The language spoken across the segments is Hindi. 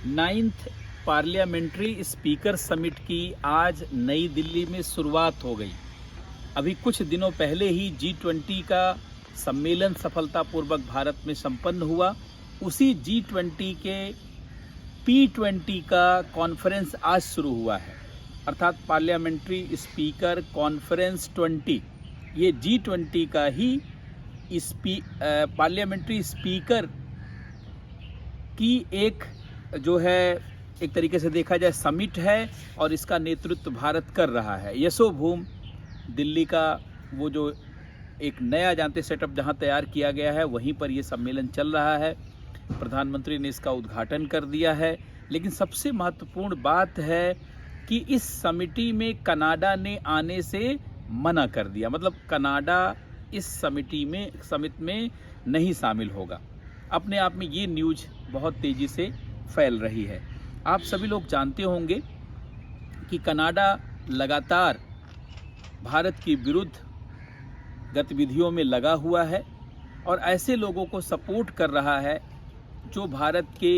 9th पार्लियामेंट्री स्पीकर समिट की आज नई दिल्ली में शुरुआत हो गई। अभी कुछ दिनों पहले ही G20 का सम्मेलन सफलतापूर्वक भारत में संपन्न हुआ। उसी G20 के P20 का कॉन्फ्रेंस आज शुरू हुआ है, अर्थात पार्लियामेंट्री स्पीकर कॉन्फ्रेंस 20। ये G20 का ही पार्लियामेंट्री स्पीकर की एक जो है एक तरीके से देखा जाए समिट है, और इसका नेतृत्व भारत कर रहा है। यशोभूम दिल्ली का वो जो एक नया जानते सेटअप जहां तैयार किया गया है, वहीं पर ये सम्मेलन चल रहा है। प्रधानमंत्री ने इसका उद्घाटन कर दिया है। लेकिन सबसे महत्वपूर्ण बात है कि इस समिति में कनाडा ने आने से मना कर दिया, मतलब कनाडा इस समिट में नहीं शामिल होगा। अपने आप में ये न्यूज़ बहुत तेज़ी से फैल रही है। आप सभी लोग जानते होंगे कि कनाडा लगातार भारत के विरुद्ध गतिविधियों में लगा हुआ है और ऐसे लोगों को सपोर्ट कर रहा है जो भारत के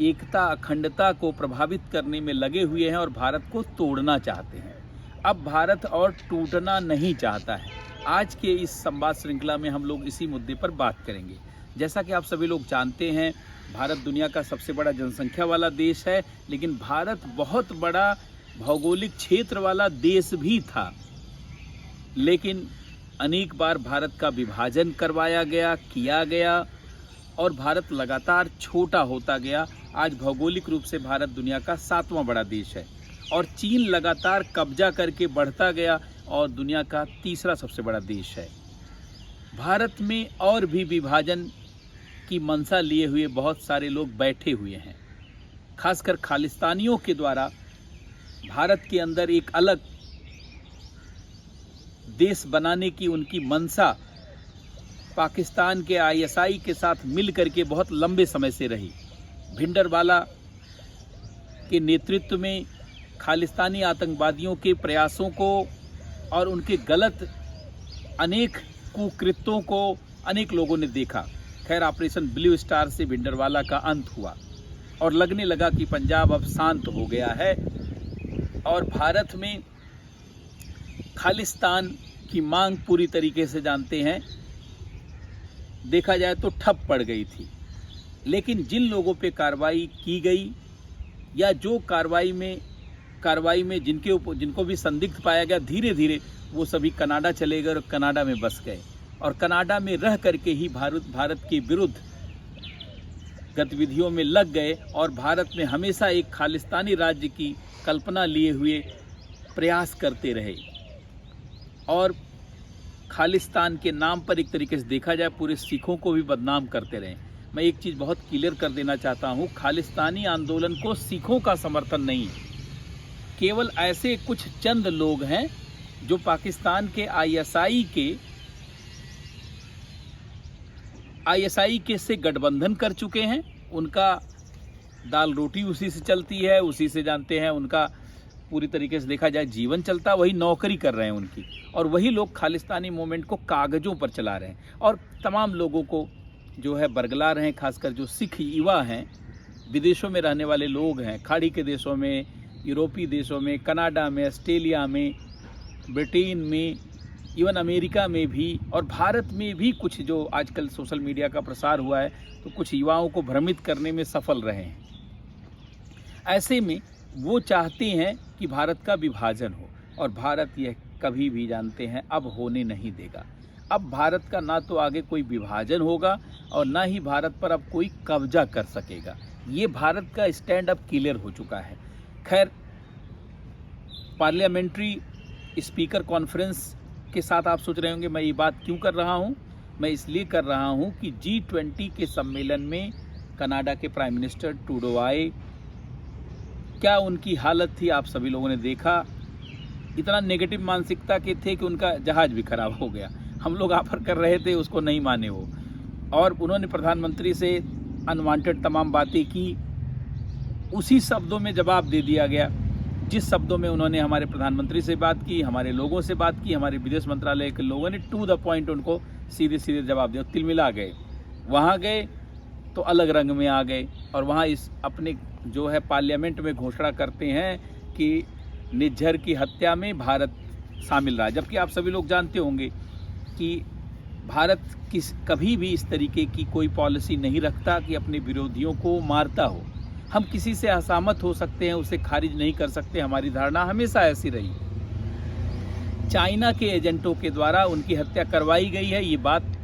एकता अखंडता को प्रभावित करने में लगे हुए हैं और भारत को तोड़ना चाहते हैं। अब भारत और टूटना नहीं चाहता है। आज के इस संवाद श्रृंखला में हम लोग इसी मुद्दे पर बात करेंगे। जैसा कि आप सभी लोग जानते हैं, भारत दुनिया का सबसे बड़ा जनसंख्या वाला देश है, लेकिन भारत बहुत बड़ा भौगोलिक क्षेत्र वाला देश भी था। लेकिन अनेक बार भारत का विभाजन किया गया और भारत लगातार छोटा होता गया। आज भौगोलिक रूप से भारत दुनिया का 7वां बड़ा देश है और चीन लगातार कब्जा करके बढ़ता गया और दुनिया का 3रा सबसे बड़ा देश है। भारत में और भी विभाजन की मंशा लिए हुए बहुत सारे लोग बैठे हुए हैं। खासकर खालिस्तानियों के द्वारा भारत के अंदर एक अलग देश बनाने की उनकी मंशा पाकिस्तान के ISI के साथ मिल करके बहुत लंबे समय से रही। भिंडरवाला के नेतृत्व में खालिस्तानी आतंकवादियों के प्रयासों को और उनके गलत अनेक कुकृत्यों को अनेक लोगों ने देखा। खैर, ऑपरेशन ब्लू स्टार से भिंडरवाला का अंत हुआ और लगने लगा कि पंजाब अब शांत हो गया है और भारत में खालिस्तान की मांग पूरी तरीके से जानते हैं, देखा जाए तो ठप पड़ गई थी। लेकिन जिन लोगों पे कार्रवाई की गई या जो कार्रवाई में जिनको भी संदिग्ध पाया गया, धीरे धीरे वो सभी कनाडा चले गए और कनाडा में बस गए और कनाडा में रह करके ही भारत के विरुद्ध गतिविधियों में लग गए और भारत में हमेशा एक खालिस्तानी राज्य की कल्पना लिए हुए प्रयास करते रहे और खालिस्तान के नाम पर एक तरीके से देखा जाए पूरे सिखों को भी बदनाम करते रहे। मैं एक चीज़ बहुत क्लियर कर देना चाहता हूँ, खालिस्तानी आंदोलन को सिखों का समर्थन नहीं है। केवल ऐसे कुछ चंद लोग हैं जो पाकिस्तान के ISI के से गठबंधन कर चुके हैं। उनका दाल रोटी उसी से चलती है, उसी से जानते हैं उनका पूरी तरीके से देखा जाए जीवन चलता, वही नौकरी कर रहे हैं उनकी, और वही लोग खालिस्तानी मूवमेंट को कागज़ों पर चला रहे हैं और तमाम लोगों को जो है बरगला रहे हैं। खासकर जो सिख युवा हैं, विदेशों में रहने वाले लोग हैं, खाड़ी के देशों में, यूरोपीय देशों में, कनाडा में, ऑस्ट्रेलिया में, ब्रिटेन में, इवन अमेरिका में भी और भारत में भी कुछ जो आजकल सोशल मीडिया का प्रसार हुआ है, तो कुछ युवाओं को भ्रमित करने में सफल रहे हैं। ऐसे में वो चाहते हैं कि भारत का विभाजन हो और भारत यह कभी भी जानते हैं अब होने नहीं देगा। अब भारत का ना तो आगे कोई विभाजन होगा और ना ही भारत पर अब कोई कब्जा कर सकेगा। ये भारत का स्टैंड अब क्लियर हो चुका है। खैर, पार्लियामेंट्री स्पीकर कॉन्फ्रेंस के साथ आप सोच रहे होंगे मैं ये बात क्यों कर रहा हूँ। मैं इसलिए कर रहा हूँ कि G20 के सम्मेलन में कनाडा के प्राइम मिनिस्टर ट्रूडो आए। क्या उनकी हालत थी आप सभी लोगों ने देखा। इतना नेगेटिव मानसिकता के थे कि उनका जहाज़ भी खराब हो गया। हम लोग ऑफर कर रहे थे, उसको नहीं माने वो, और उन्होंने प्रधानमंत्री से अनवांटेड तमाम बातें की। उसी शब्दों में जवाब दे दिया गया जिस शब्दों में उन्होंने हमारे प्रधानमंत्री से बात की, हमारे लोगों से बात की। हमारे विदेश मंत्रालय के लोगों ने टू द पॉइंट उनको सीधे सीधे जवाब दिया, तिलमिला गए। वहाँ गए तो अलग रंग में आ गए और वहाँ इस अपने जो है पार्लियामेंट में घोषणा करते हैं कि निज्जर की हत्या में भारत शामिल रहा, जबकि आप सभी लोग जानते होंगे कि भारत कभी भी इस तरीके की कोई पॉलिसी नहीं रखता कि अपने विरोधियों को मारता हो। हम किसी से असहमत हो सकते हैं, उसे खारिज नहीं कर सकते, हमारी धारणा हमेशा ऐसी रही। चाइना के एजेंटों के द्वारा उनकी हत्या करवाई गई है, ये बात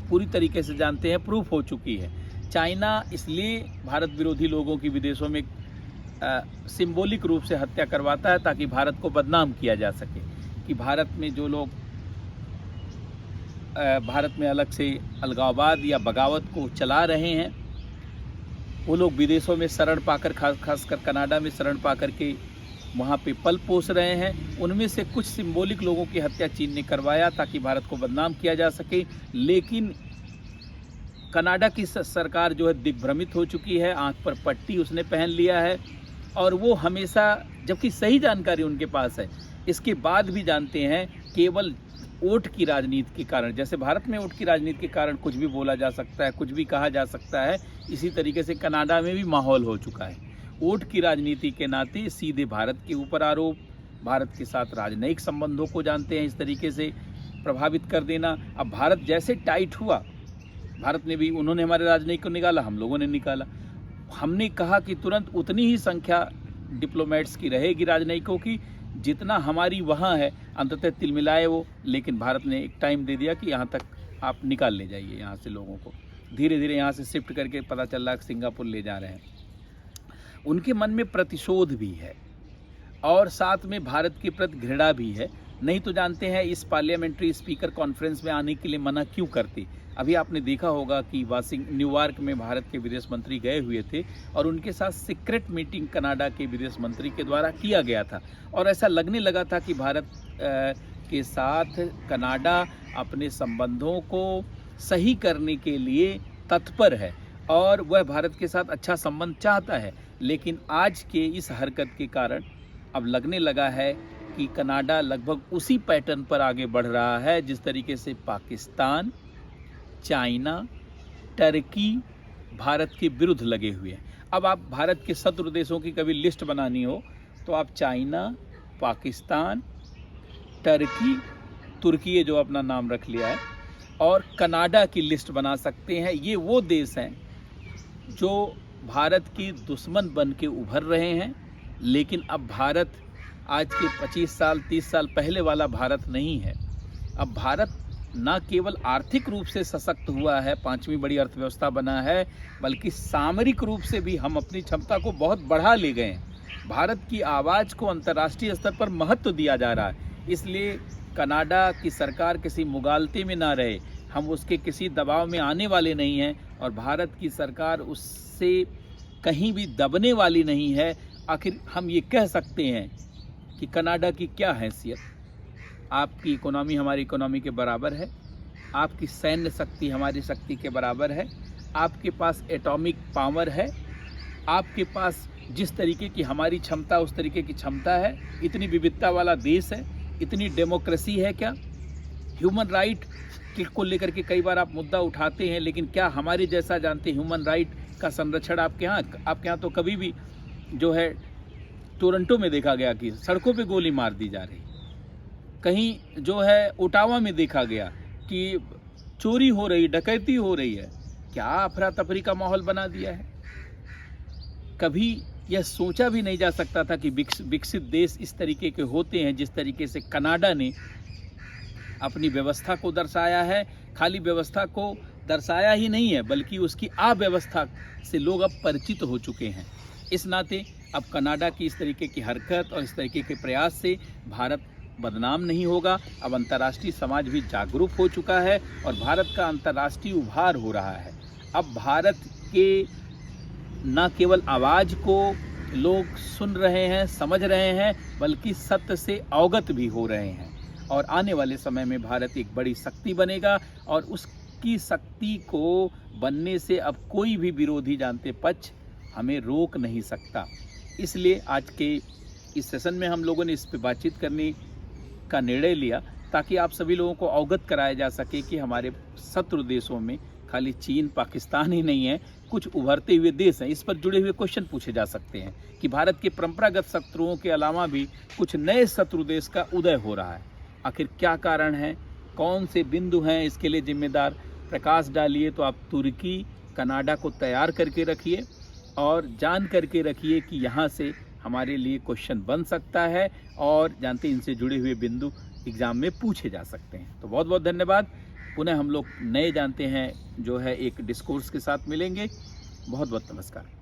पूरी तरीके से जानते हैं, प्रूफ हो चुकी है। चाइना इसलिए भारत विरोधी लोगों की विदेशों में सिंबॉलिक रूप से हत्या करवाता है ताकि भारत को बदनाम किया जा सके कि भारत में जो लोग भारत में अलग से अलगाववाद या बगावत को चला रहे हैं, वो लोग विदेशों में शरण पाकर, खासकर कनाडा में शरण पाकर के वहाँ पे पल पोस रहे हैं। उनमें से कुछ सिंबॉलिक लोगों की हत्या चीन ने करवाया ताकि भारत को बदनाम किया जा सके। लेकिन कनाडा की सरकार जो है दिग्भ्रमित हो चुकी है, आंख पर पट्टी उसने पहन लिया है और वो हमेशा, जबकि सही जानकारी उनके पास है, इसके बाद भी जानते हैं केवल वोट की राजनीति के कारण, जैसे भारत में वोट की राजनीति के कारण कुछ भी बोला जा सकता है, कुछ भी कहा जा सकता है, इसी तरीके से कनाडा में भी माहौल हो चुका है। वोट की राजनीति के नाते सीधे भारत के ऊपर आरोप, भारत के साथ राजनयिक संबंधों को जानते हैं इस तरीके से प्रभावित कर देना। अब भारत जैसे टाइट हुआ, भारत ने भी, उन्होंने हमारे राजनयिक को निकाला, हम लोगों ने निकाला। हमने कहा कि तुरंत उतनी ही संख्या डिप्लोमेट्स की रहेगी, राजनयिकों की, जितना हमारी वहाँ है। अंततः तिलमिलाए वो, लेकिन भारत ने एक टाइम दे दिया कि यहाँ तक आप निकाल ले जाइए यहाँ से लोगों को। धीरे धीरे यहाँ से शिफ्ट करके पता चल रहा है कि सिंगापुर ले जा रहे हैं। उनके मन में प्रतिशोध भी है और साथ में भारत के प्रति घृणा भी है। नहीं तो जानते हैं इस पार्लियामेंट्री स्पीकर कॉन्फ्रेंस में आने के लिए मना क्यों करते। अभी आपने देखा होगा कि न्यूयॉर्क में भारत के विदेश मंत्री गए हुए थे और उनके साथ सीक्रेट मीटिंग कनाडा के विदेश मंत्री के द्वारा किया गया था और ऐसा लगने लगा था कि भारत के साथ कनाडा अपने संबंधों को सही करने के लिए तत्पर है और वह भारत के साथ अच्छा संबंध चाहता है। लेकिन आज के इस हरकत के कारण अब लगने लगा है कि कनाडा लगभग उसी पैटर्न पर आगे बढ़ रहा है जिस तरीके से पाकिस्तान, चाइना, टर्की भारत के विरुद्ध लगे हुए हैं। अब आप भारत के शत्रु देशों की कभी लिस्ट बनानी हो तो आप चाइना, पाकिस्तान, टर्की, तुर्की जो अपना नाम रख लिया है, और कनाडा की लिस्ट बना सकते हैं। ये वो देश हैं जो भारत के दुश्मन बन के उभर रहे हैं। लेकिन अब भारत आज के 25 साल 30 साल पहले वाला भारत नहीं है। अब भारत न केवल आर्थिक रूप से सशक्त हुआ है, 5वीं बड़ी अर्थव्यवस्था बना है, बल्कि सामरिक रूप से भी हम अपनी क्षमता को बहुत बढ़ा ले गए हैं। भारत की आवाज़ को अंतर्राष्ट्रीय स्तर पर महत्व दिया जा रहा है। इसलिए कनाडा की सरकार किसी मुगालते में ना रहे, हम उसके किसी दबाव में आने वाले नहीं हैं और भारत की सरकार उससे कहीं भी दबने वाली नहीं है। आखिर हम ये कह सकते हैं कि कनाडा की क्या हैसियत, आपकी इकोनॉमी हमारी इकोनॉमी के बराबर है, आपकी सैन्य शक्ति हमारी शक्ति के बराबर है, आपके पास एटॉमिक पावर है, आपके पास जिस तरीके की हमारी क्षमता उस तरीके की क्षमता है, इतनी विविधता वाला देश है, इतनी डेमोक्रेसी है। क्या ह्यूमन राइट को लेकर के कई बार आप मुद्दा उठाते हैं, लेकिन क्या हमारे जैसा जानते ह्यूमन राइट का संरक्षण आपके यहाँ तो कभी भी जो है टोरंटो में देखा गया कि सड़कों पे गोली मार दी जा रही, कहीं जो है ओटावा में देखा गया कि चोरी हो रही, डकैती हो रही है। क्या अफरा तफरी का माहौल बना दिया है। कभी यह सोचा भी नहीं जा सकता था कि विकसित देश इस तरीके के होते हैं जिस तरीके से कनाडा ने अपनी व्यवस्था को दर्शाया है। खाली व्यवस्था को दर्शाया ही नहीं है बल्कि उसकी अव्यवस्था से लोग अब परिचित हो चुके हैं। इस नाते अब कनाडा की इस तरीके की हरकत और इस तरीके के प्रयास से भारत बदनाम नहीं होगा। अब अंतर्राष्ट्रीय समाज भी जागरूक हो चुका है और भारत का अंतर्राष्ट्रीय उभार हो रहा है। अब भारत के न केवल आवाज़ को लोग सुन रहे हैं, समझ रहे हैं, बल्कि सत्य से अवगत भी हो रहे हैं और आने वाले समय में भारत एक बड़ी शक्ति बनेगा और उसकी शक्ति को बनने से अब कोई भी विरोधी जानते पक्ष हमें रोक नहीं सकता। इसलिए आज के इस सेशन में हम लोगों ने इस पर बातचीत करने का निर्णय लिया ताकि आप सभी लोगों को अवगत कराया जा सके कि हमारे शत्रु देशों में खाली चीन, पाकिस्तान ही नहीं है, कुछ उभरते हुए देश हैं, इस पर जुड़े हुए क्वेश्चन पूछे जा सकते हैं कि भारत के परंपरागत शत्रुओं के अलावा भी कुछ नए शत्रु देश का उदय हो रहा है। आखिर क्या कारण है, कौन से बिंदु हैं इसके लिए जिम्मेदार? प्रकाश डालिए तो आप तुर्की, कनाडा को तैयार करके रखिए और जान करके रखिए कि यहाँ से हमारे लिए क्वेश्चन बन सकता है और जानते इनसे जुड़े हुए बिंदु एग्जाम में पूछे जा सकते हैं। तो बहुत बहुत धन्यवाद। पुनः हम लोग नए जानते हैं जो है एक डिस्कोर्स के साथ मिलेंगे। बहुत बहुत नमस्कार।